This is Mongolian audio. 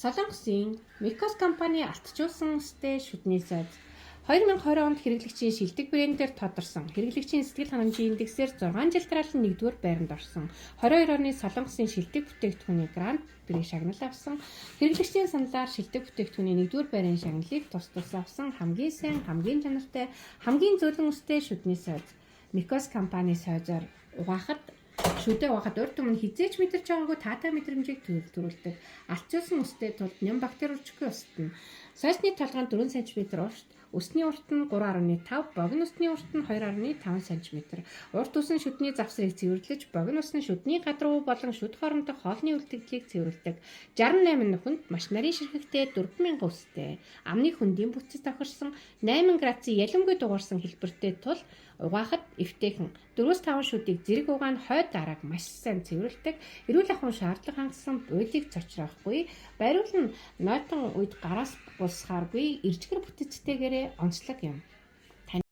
Солонгосын Mekos компани алтчуулсан сте шүдний сайд 2020 онд хэрэглэгчийн шилдэг брэндээр тодорсон. Хэрэглэгчийн сэтгэл ханамжийн индексээр 6 жил дараалан 1-р байранд орсон. 22 оны Солонгосын шилдэг бүтээгдэхүүний Гранд При шагнал авсан. Хэрэглэгчийн саналаар шилдэг бүтээгдэхүүний 1-р байрын шагналыг тус авсан хамгийн сайн, хамгийн чанартай, хамгийн зөөлөн өстэй шүдний сайд Mekos компани сайжаар шүдээ угаахад урд өмнө хизээч мэдэрч байгаагүй таатай мэдрэмжийг төрүүлдэг. Алтчуулсан өстэй тулд ням бактери үржихгүй устна. Сойсны толгойн 4 см урт, өсний урт нь 3.5, богино өсний урт нь 2.5 см. Урт үсэн шүдний завсрыг цэвэрлэж, богино үс нь шүдний гадруу болон шүд хоорондох хоолны үлдэгдлийг цэвэрлэдэг. 68 нүхэнд маш нарийн ширхэгтэй 4000 өстэй. Амны хөндийн бүтцэд тохирсон 8 градусын ялимгүй дугаарсан хэлбэртэй тул угаахад эвтэйхэн 4-5 шүдийг зэрэг угаан хойд дарааг маш сайн цэвэрлэдэг. Эрүүл ахуйн шаардлага хангасан буйлыг цочроохгүй, бариул нь нойтон үед гараас булсахааргүй иржгэр бүтэцтэйгээрээ онцлог юм.